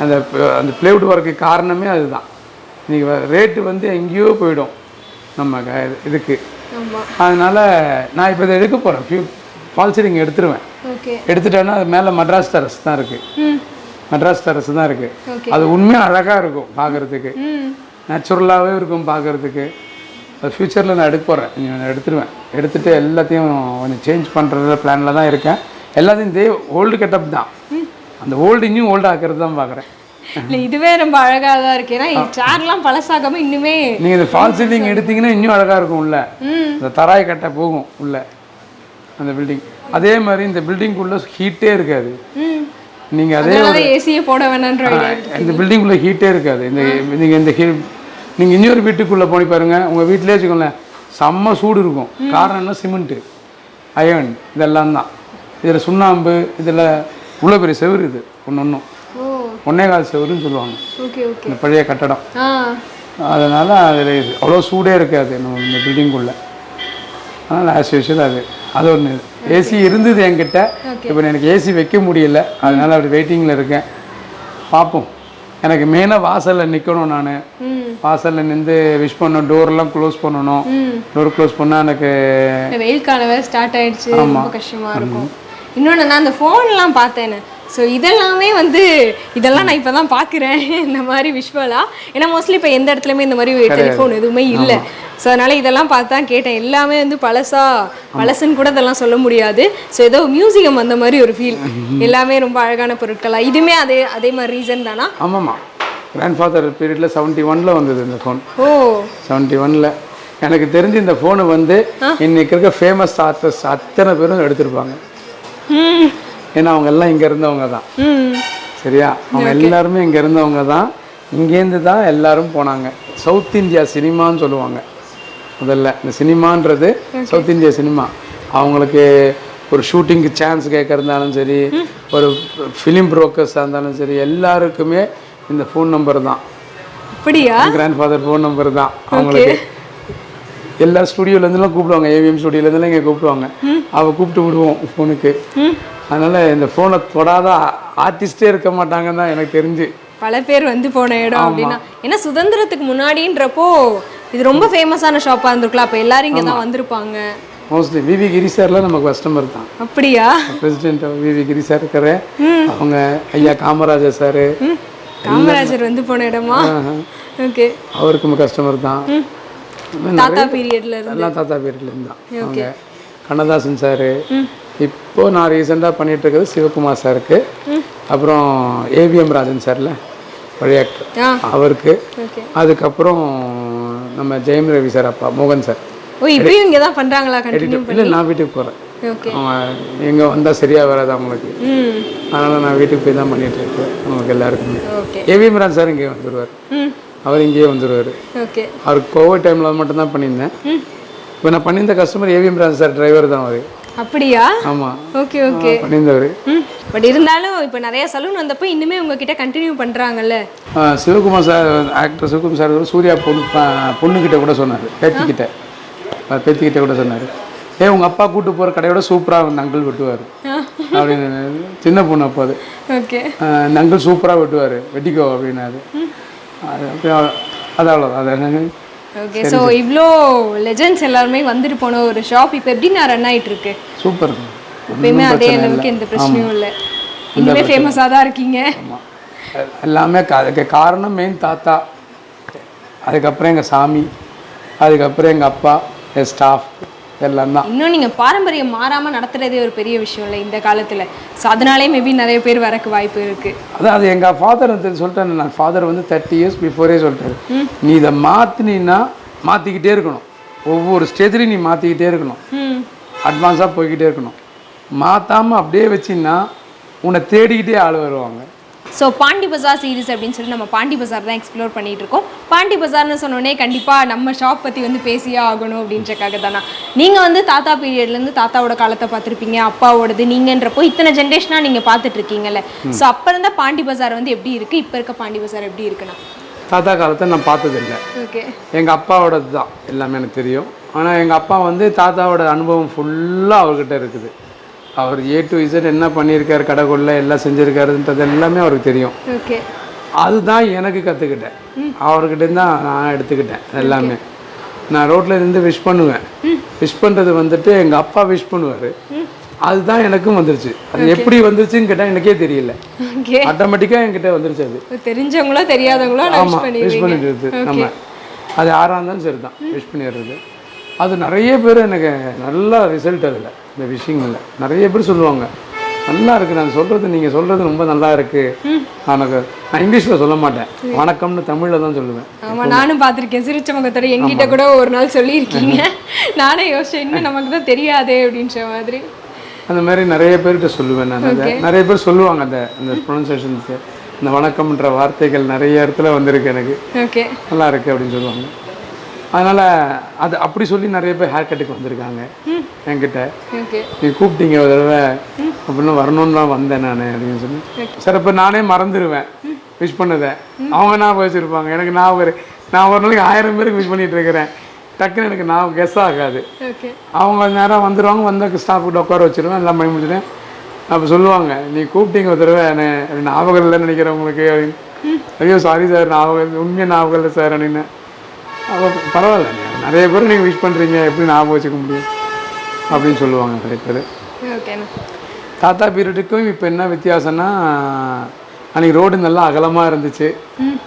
அந்த ப்ளைவுட் ஒர்க்கு காரணமே அதுதான். இன்றைக்கி ரேட்டு வந்து எங்கேயோ போயிடும் நம்ம இதுக்கு. அதனால் நான் இப்போ இதை எடுக்க போகிறேன், ஃபால் சீலிங் எடுத்துருவேன். எடுத்துட்டேன்னா அது மேலே மெட்ராஸ் டெரஸ் தான் இருக்குது. அது உண்மையாக அழகாக இருக்கும் பார்க்குறதுக்கு, நேச்சுரலாகவே இருக்கும் பார்க்குறதுக்கு. அது ஃப்யூச்சரில் நான் எடுக்க போகிறேன், நான் எடுத்துருவேன். எடுத்துகிட்டு எல்லாத்தையும் கொஞ்சம் சேஞ்ச் பண்ணுற பிளானில் தான் இருக்கேன். எல்லாத்தையும் இதே ஓல்டு கெட்டப் தான், அந்த ஓல்டு இன்னும் ஓல்டு ஆக்கிறது தான் பார்க்குறேன். இல்லை இதுவே ரொம்ப அழகாக தான் இருக்கு. ஏன்னா சேர்லாம் பழசாகாமல் இன்னுமே நீங்கள் இந்த ஃபால் சீலிங் எடுத்தீங்கன்னா இன்னும் அழகாக இருக்கும். உள்ள இந்த தராய் கட்ட போகும் உள்ள அந்த பில்டிங். அதே மாதிரி இந்த பில்டிங்குள்ளே ஹீட்டே இருக்காது. நீங்கள் அதே ஏசியை போட வேணான்ற இந்த பில்டிங்குள்ளே ஹீட்டே இருக்காது. நீங்கள் இன்னொரு வீட்டுக்குள்ளே போய் பாருங்கள், உங்கள் வீட்டிலே வச்சுக்கோங்களேன், செம்ம சூடு இருக்கும். காரணம் என்ன, சிமெண்ட்டு, அயர்ன், இதெல்லாம் தான். இதில் சுண்ணாம்பு, இதில் இவ்வளோ பெரிய செவுரு, இது ஒன்றும் 1.25 செவருன்னு சொல்லுவாங்க இந்த பழைய கட்டடம். அதனால் அதில் அவ்வளோ சூடே இருக்காது நம்ம இந்த பில்டிங்குள்ளே. அதனால் ஆஸ் யூஷுவல் அது ஒன்று. ஏசி இருந்தது என்கிட்ட, இப்போ எனக்கு ஏசி வைக்க முடியல, அதனால் அப்படி வெயிட்டிங்கில் இருக்கேன். பார்ப்போம். எனக்கு மெயினாக வாசலில் நிற்கணும். நான் வாசலில் நின்று விஷ் பண்ணணும், டோர்லாம் க்ளோஸ் பண்ணணும். டோர் க்ளோஸ் பண்ணால் எனக்கு வெயில் காலம் வேறு ஸ்டார்ட் ஆகிடுச்சு, ரொம்ப கஷ்டமாக இருக்கும். இன்னொன்று நான் அந்த ஃபோன்லாம் பார்த்தேன்னு, ஸோ இதெல்லாமே வந்து இதெல்லாம் நான் இப்போ தான் பார்க்குறேன் இந்த மாதிரி விஷுவலாக. ஏன்னா மோஸ்ட்லி இப்போ எந்த இடத்துலையுமே இந்த மாதிரி டெலிஃபோன் எதுவுமே இல்லை. ஸோ அதனால் இதெல்லாம் பார்த்து தான் கேட்டேன். எல்லாமே வந்து பழசுன்னு கூட இதெல்லாம் சொல்ல முடியாது. ஸோ ஏதோ மியூசியம் அந்த மாதிரி ஒரு ஃபீல். எல்லாமே ரொம்ப அழகான பொருட்களா. இதுவுமே அதே மாதிரி ரீசன் தானா? ஆமாம்மா, கிராண்ட் ஃபாதர் பீரியடில் 71 வந்தது இந்த ஃபோன். 71 எனக்கு தெரிஞ்சு இந்த ஃபோனு வந்து இன்னைக்கு இருக்க ஃபேமஸ் ஆர்டிஸ்ட் அத்தனை பேரும் எடுத்திருப்பாங்க. ஏன்னா அவங்க எல்லாம் இங்கே இருந்தவங்க தான். சரியா? அவங்க எல்லாருமே இங்கே இருந்தவங்க தான். இங்கேருந்து தான் எல்லாரும் போனாங்க. சவுத் இந்தியா சினிமான்னு சொல்லுவாங்க. முதல்ல இந்த சினிமான்றது சவுத் இந்தியா சினிமா. அவங்களுக்கு ஒரு ஷூட்டிங்க்கு சான்ஸ் கேட்கறதாலும் சரி, ஒரு ஃபிலிம் புரோக்கர்ஸாக இருந்தாலும் சரி, எல்லாருக்குமே இந்த ஃபோன் நம்பர் தான். அப்படியா? கிராண்ட் ஃபாதர் ஃபோன் நம்பர் தான் அவங்களுக்கு. எல்லா ஸ்டுடியோலேருந்துலாம் கூப்பிடுவாங்க, ஏவிஎம் ஸ்டுடியோலேருந்துலாம் இங்கே கூப்பிடுவாங்க. அவள் கூப்பிட்டு விடுவோம் ஃபோனுக்கு. அதனால் இந்த ஃபோனை தொடாத ஆர்டிஸ்டே இருக்க மாட்டாங்கன்னு தான் எனக்கு தெரிஞ்சு. பல பேர் வந்து போன இடம் அப்படின்னா, ஏன்னா சுதந்திரத்துக்கு முன்னாடின்றப்போ இது ரொம்ப ஃபேமஸான ஷாப்பாக இருந்திருக்கலாம். அப்போ எல்லாரும் இங்கே தான் வந்திருப்பாங்க. மோஸ்ட்லி விவி கிரி சார்லாம் நமக்கு கஸ்டமர் தான். அப்படியா? பிரசிடென்ட் விவி கிரி சார் இருக்கிற அவங்க ஐயா காமராஜர் சார். காமராஜர் வந்து போன இடமா? ஓகே. அவருக்கும் கஸ்டமர் தான். தாத்தா பீரியட்ல இருந்து எல்லாம் தாத்தா பீரியட்லேருந்து தான். அவங்க கண்ணதாசன் சார், இப்போ நான் ரீசெண்டாக பண்ணிட்டு இருக்கிறது சிவகுமார் சாருக்கு, அப்புறம் ஏவிஎம் ராஜன் சார்ல பழைய ஆக்டர் அவருக்கு, அதுக்கப்புறம் நம்ம ஜெயம் ரவி சார் அப்பா மோகன் சார். ஓ, இப்பயும் இங்கே தான் பண்ணுறாங்களா? கண்டினியூ இல்லை, நான் வீட்டுக்கு போகிறேன். ஓகே. அவங்க எங்கே வந்தால் சரியாக வராது அவங்களுக்கு, அதனால் நான் வீட்டுக்கு போய் தான் பண்ணிட்டு இருக்கேன் அவங்களுக்கு எல்லாருக்குமே. ஏவிஎம் ராஜ் சார் இங்கே வந்துடுவார், அவர் இங்கேயே வந்துடுவார். ஓகே. அவருக்கு கோவிட் டைமில் மட்டும்தான் பண்ணியிருந்தேன். இப்போ நான் பண்ணியிருந்த customer AVM Raj sir driver தான் அவர். அப்படியா? ஆமாம். Okay okay. பண்ணியிருந்தவர். பட் இருந்தாலும் இப்போ நிறைய சலூன் வந்தப்போ இன்னுமே உங்ககிட்ட கண்டினியூ பண்ணுறாங்கல்ல. Sivakumar sir, actor Sivakumar sir Suriya பொண்ணுக்கிட்ட கூட சொன்னார், பேத்திக்கிட்ட கூட சொன்னார், உங்கள் அப்பா கூட்டு போகிற கடையோட சூப்பராக வந்து அங்கிள் வெட்டுவார் அப்படின்னு. சின்ன பொண்ணு அப்போ அது. ஓகே. இந்த அங்கிள் சூப்பராக வெட்டுவார், வெட்டிக்கோ அப்படின்னாரு. அது அவ்வளோதான். அது ஓகே. ஸோ இவ்வளோ லெஜெண்ட்ஸ் எல்லாருமே வந்துட்டு போன ஒரு ஷாப் இப்போ எப்படி நான் ரன் ஆகிட்டு இருக்கு? சூப்பர். எப்பயுமே அதே அளவுக்கு எந்த பிரச்சனையும் இல்லை, இன்னுமே ஃபேமஸாக தான் இருக்கீங்க. எல்லாமே அதுக்கு காரணம் மெயின் தாத்தா, அதுக்கப்புறம் எங்கள் சாமி, அதுக்கப்புறம் எங்கள் அப்பா, என் ஸ்டாஃப் எல்லாம் தான். இன்னும் நீங்கள் பாரம்பரியம் மாறாமல் நடத்துகிறதே ஒரு பெரிய விஷயம் இல்லை இந்த காலத்தில். ஸோ அதனாலே மேபி நிறைய பேர் வரக்கு வாய்ப்பு இருக்குது. அதான் அது எங்கள் ஃபாதர் சொல்லிட்டேன், நான் ஃபாதர் வந்து 30 years பிஃபோரே சொல்லிட்டாரு, நீ இதை மாற்றினா மாற்றிக்கிட்டே இருக்கணும், ஒவ்வொரு ஸ்டேஜ்லையும் நீ மாற்றிக்கிட்டே இருக்கணும், அட்வான்ஸாக போய்கிட்டே இருக்கணும், மாற்றாமல் அப்படியே வச்சின்னா உன்னை தேடிக்கிட்டே ஆள் வருவாங்க. ஸோ பாண்டி பஜார் சீரிஸ் அப்படின்னு சொல்லி நம்ம பாண்டி பஜார் தான் எக்ஸ்ப்ளோர் பண்ணிகிட்டு இருக்கோம். பாண்டி பஜார்னு சொன்னோடனே கண்டிப்பாக நம்ம ஷாப் பற்றி வந்து பேசியே ஆகணும் அப்படின்றக்காக தானே. நீங்கள் வந்து தாத்தா பீரியட்லேருந்து தாத்தாவோட காலத்தை பார்த்துருப்பீங்க, அப்பாவோடது நீங்கன்றப்போ இத்தனை ஜென்ரேஷனாக நீங்கள் பார்த்துட்ருக்கீங்கல்ல. ஸோ அப்போ இருந்த பாண்டி பஜார் வந்து எப்படி இருக்குது, இப்போ இருக்க பாண்டி பஜார் எப்படி இருக்குண்ணா? தாத்தா காலத்தை நான் பார்த்ததில்லை. ஓகே. எங்கள் அப்பாவோடது தான் எல்லாமே எனக்கு தெரியும். ஆனால் எங்கள் அப்பா வந்து தாத்தாவோட அனுபவம் ஃபுல்லாக அவர்கிட்ட இருக்குது. அவர் A to Z என்ன பண்ணியிருக்காரு, கடைக்குள்ள எல்லாம் செஞ்சுருக்காருன்றது எல்லாமே அவருக்கு தெரியும். ஓகே. அதுதான் எனக்கு கற்றுக்கிட்டேன், அவர்கிட்ட தான் நான் எடுத்துக்கிட்டேன் எல்லாமே. நான் ரோட்டில் இருந்து விஷ் பண்ணுவேன், விஷ் பண்ணுறது வந்துட்டு எங்கள் அப்பா விஷ் பண்ணுவார், அதுதான் எனக்கும் வந்துருச்சு. அது எப்படி வந்துருச்சுன்னு கேட்டால் எனக்கே தெரியல, ஆட்டோமேட்டிக்காக என்கிட்ட வந்துருச்சு. அது தெரிஞ்சவங்களோ தெரியாதவங்களோ ஆமாம், விஷ் பண்ணிடுறது. நம்ம அது யாராக இருந்தாலும் சரி தான் விஷ் பண்ணிடுறது. அது நிறைய பேர் எனக்கு நல்ல ரிசல்ட், அதில் இந்த விஷயங்களில் நிறைய பேர் சொல்லுவாங்க நல்லா இருக்குது, நான் சொல்கிறது நீங்கள் சொல்கிறது ரொம்ப நல்லா இருக்குது. நான் இங்கிலீஷில் சொல்ல மாட்டேன், வணக்கம்னு தமிழில் தான் சொல்லுவேன். ஆமாம், நானும் பார்த்துருக்கேன் சிரிச்ச முகத்தோட. எங்கிட்ட கூட ஒரு நாள் சொல்லியிருக்கீங்க, நானே யோசிச்சேன் இன்னும் நமக்கு தான் தெரியாதே அப்படின்ற மாதிரி. அந்த மாதிரி நிறைய பேர்கிட்ட சொல்லுவேன் நான். அதை நிறைய பேர் சொல்லுவாங்க, அந்த ப்ரொனன்சியேஷன்ஸு, இந்த வணக்கம்ன்ற வார்த்தைகள் நிறைய இடத்துல வந்திருக்கு எனக்கு. ஓகே, நல்லா இருக்குது அப்படின்னு சொல்லுவாங்க. அதனால் அது அப்படி சொல்லி நிறைய பேர் ஹேர் கட்டுக்கு வந்திருக்காங்க என்கிட்ட. நீ கூப்பிட்டீங்க ஒரு தடவை அப்படின்னு வரணும்னு தான் வந்தேன் நான் அப்படின்னு சொல்லி. சார் இப்போ நானே மறந்துடுவேன் விஷ் பண்ணதை, அவங்க ஞாபகம் வச்சுருப்பாங்க. எனக்கு நான் ஒரு நாளைக்கு 1000 பேருக்கு விஷ் பண்ணிகிட்டு இருக்கிறேன், டக்குன்னு எனக்கு நான் கெஸ் ஆகாது. அவங்க நேரம் வந்துடுவாங்க, வந்த ஸ்டாஃப்கிட்ட உட்கார வச்சுருவேன், எல்லாம் பண்ணி முடிச்சுட்டேன். அப்போ சொல்லுவாங்க, நீ கூப்பிட்டீங்க ஒரு தடவை ஞாபகம் இல்லைன்னு நினைக்கிறேன் உங்களுக்கு அப்படின்னு. ஐயோ சாரி சார், ஞாபகம் உண்மையாக ஞாபகம் இல்லை சார் அப்படின்னு. அப்போ பரவாயில்ல, நிறைய பேர் நீங்கள் விஷ் பண்ணுறீங்க, எப்படி ஞாபகம் வச்சுக்க முடியும் அப்படின்னு சொல்லுவாங்க நிறைய பேர். தாத்தா பீரியடுக்கும் இப்போ என்ன வித்தியாசம்னா, அன்றைக்கி ரோடு நல்லா அகலமாக இருந்துச்சு,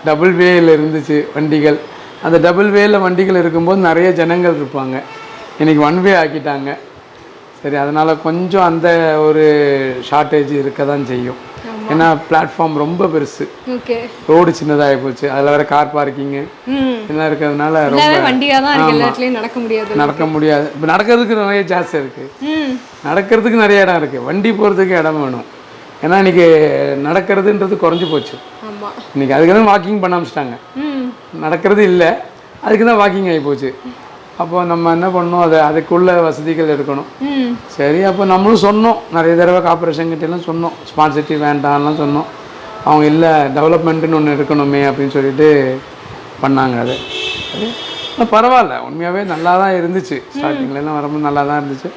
டபுள் வேயில் இருந்துச்சு வண்டிகள். அந்த டபுள் வேயில் வண்டிகள் இருக்கும்போது நிறைய ஜனங்கள் இருப்பாங்க. இன்றைக்கி 1 வே ஆக்கிட்டாங்க. சரி, அதனால் கொஞ்சம் அந்த ஒரு ஷார்ட்டேஜ் இருக்க தான் செய்யும். ஏன்னா பிளாட்ஃபார்ம் ரொம்ப பெருசு, ரோடு சின்னதாகி போச்சு, அதில் வேற கார் பார்க்கிங்கு எல்லாம் இருக்கிறதுனால நடக்க முடியாது. இப்போ நடக்கிறதுக்கு நிறைய ஜாஸ்தி இருக்குது, நடக்கிறதுக்கு நிறைய இடம் இருக்குது, வண்டி போகிறதுக்கு இடம் வேணும். ஏன்னா இன்றைக்கி நடக்கிறதுன்றது குறைஞ்சி போச்சு. இன்றைக்கி அதுக்கு தான் வாக்கிங் பண்ண ஆரம்பிச்சிட்டாங்க, நடக்கிறது இல்லை, அதுக்கு தான் வாக்கிங் ஆகி போச்சு. அப்போ நம்ம என்ன பண்ணோம், அதுக்குள்ள வசதிகள் இருக்கணும். சரி, அப்போ நம்மளும் சொன்னோம், நிறைய தடவை கார்பரேஷன் கிட்டலாம் சொன்னோம், ஸ்மார்ட் சிட்டி வேண்டாம்லாம் சொன்னோம். அவங்க இல்லை டெவலப்மெண்ட்டுன்னு ஒன்று இருக்கணுமே அப்படின்னு சொல்லிட்டு பண்ணாங்க. அது பரவாயில்ல, உண்மையாகவே நல்லா தான் இருந்துச்சு. ஸ்டார்டிங்லாம் வரும்போது நல்லா தான் இருந்துச்சு.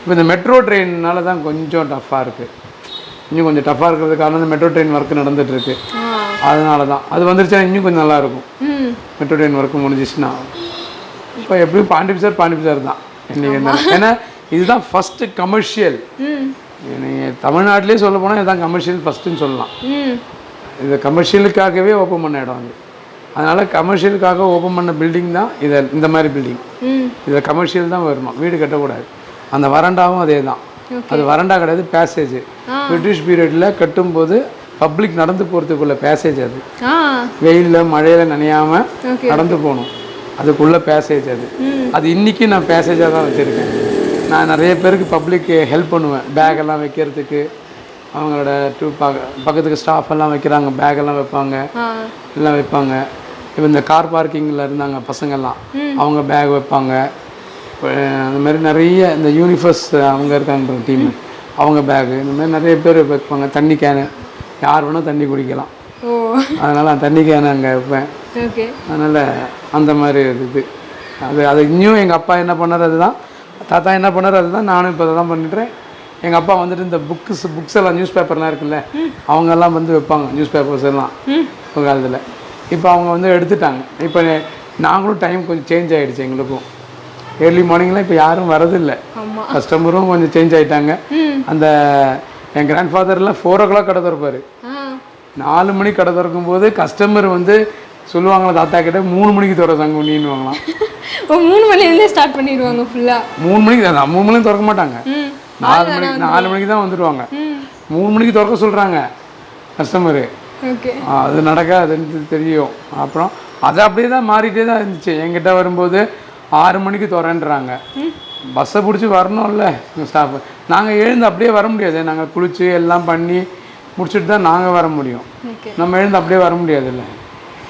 இப்போ இந்த மெட்ரோ ட்ரெயின்னால தான் கொஞ்சம் டஃப்பாக இருக்குது. இன்னும் கொஞ்சம் டஃப்பாக இருக்கிறது காரணம் இந்த மெட்ரோ ட்ரெயின் ஒர்க் நடந்துகிட்ருக்கு, அதனால தான். அது வந்துருச்சா இன்னும் கொஞ்சம் நல்லாயிருக்கும். மெட்ரோ ட்ரெயின் ஒர்க்கு முடிஞ்சிச்சுன்னா இப்போ எப்படியும் பாண்டி பஜார் தான் இன்றைக்கி. ஏன்னா இதுதான் ஃபஸ்ட்டு கமர்ஷியல். நீங்கள் தமிழ்நாட்டிலே சொல்ல போனால் இதுதான் கமர்ஷியல் ஃபஸ்ட்டுன்னு சொல்லலாம். இது கமர்ஷியலுக்காகவே ஓப்பன் பண்ண இடம் அது. அதனால் கமர்ஷியலுக்காக ஓப்பன் பண்ண பில்டிங் தான் இந்த மாதிரி பில்டிங். இதில் கமர்ஷியல் தான் வரணும், வீடு கட்டக்கூடாது. அந்த வறண்டாவும் அதே தான். அது வறண்டா கிடையாது, பேசேஜ். பிரிட்டிஷ் பீரியடில் கட்டும்போது பப்ளிக் நடந்து போகிறதுக்குள்ள பேசேஜ். அது வெயிலில் மழையில் நனையாமல் நடந்து போகணும், அதுக்குள்ளே பேசேஜ். அது இன்றைக்கி நான் பேசேஜாக தான் வச்சுருக்கேன். நான் நிறைய பேருக்கு பப்ளிக் ஹெல்ப் பண்ணுவேன், பேக்கெல்லாம் வைக்கிறதுக்கு. அவங்களோட பக்கத்துக்கு ஸ்டாஃப் எல்லாம் வைக்கிறாங்க, பேக்கெல்லாம் வைப்பாங்க, எல்லாம் வைப்பாங்க. இப்போ இந்த கார் பார்க்கிங்கில் இருந்தாங்க பசங்கள்லாம், அவங்க பேக் வைப்பாங்க. அந்த மாதிரி நிறைய இந்த யூனிஃபர்ஸ் அவங்க இருக்காங்க டீம், அவங்க பேகு இந்த மாதிரி நிறைய பேர் வைப்பாங்க. தண்ணி கேனு, யார் வேணால் தண்ணி குடிக்கலாம், அதனால் நான் தண்ணி கேனு அங்கே வைப்பேன். அதனால் அந்த மாதிரி இது அது இன்னும் எங்கள் அப்பா என்ன பண்ணார் அதுதான், தாத்தா என்ன பண்ணார் அதுதான் நானும் இப்போ தான் பண்ணிட்டுறேன். எங்கள் அப்பா வந்துட்டு இந்த புக்ஸ் எல்லாம் நியூஸ் பேப்பர்லாம் இருக்குல்ல, அவங்கெல்லாம் வந்து வைப்பாங்க நியூஸ் பேப்பர்ஸ் எல்லாம் ஒரு காலத்தில். இப்போ அவங்க வந்து எடுத்துட்டாங்க. இப்போ நாங்களும் டைம் கொஞ்சம் சேஞ்ச் ஆகிடுச்சு எங்களுக்கும். ஏர்லி மார்னிங்லாம் இப்போ யாரும் வரதில்லை, கஸ்டமரும் கொஞ்சம் சேஞ்ச் ஆகிட்டாங்க. அந்த என் கிராண்ட் ஃபாதர்லாம் 4 o'clock கடை திறப்பார். 4 மணிக்கு கடை திறக்கும் போது கஸ்டமர் வந்து சொல்லுவாங்களா தாத்தா கிட்ட 3 மணிக்கு திற சங்குனின்னு வாங்கலாம். 3 மணிலேருந்தே ஸ்டார்ட் பண்ணிடுவாங்க ஃபுல்லாக. 3 மணிக்கு தான், 3 மணிக்கு திறக்க மாட்டாங்க, 4 மணிக்கு தான் வந்துடுவாங்க. 3 மணிக்கு திறக்க சொல்கிறாங்க கஸ்டமரு. அது நடக்காதுன்னு தெரியும். அப்புறம் அது அப்படியே தான் மாறிட்டே தான் இருந்துச்சு. என்கிட்ட வரும்போது 6 மணிக்கு திறன்றாங்க. பஸ்ஸை பிடிச்சி வரணும்ல ஸ்டாஃப். நாங்கள் எழுந்து அப்படியே வர முடியாது, நாங்கள் குளித்து எல்லாம் பண்ணி முடிச்சுட்டு தான் நாங்கள் வர முடியும். நம்ம எழுந்து அப்படியே வர முடியாதுல்ல,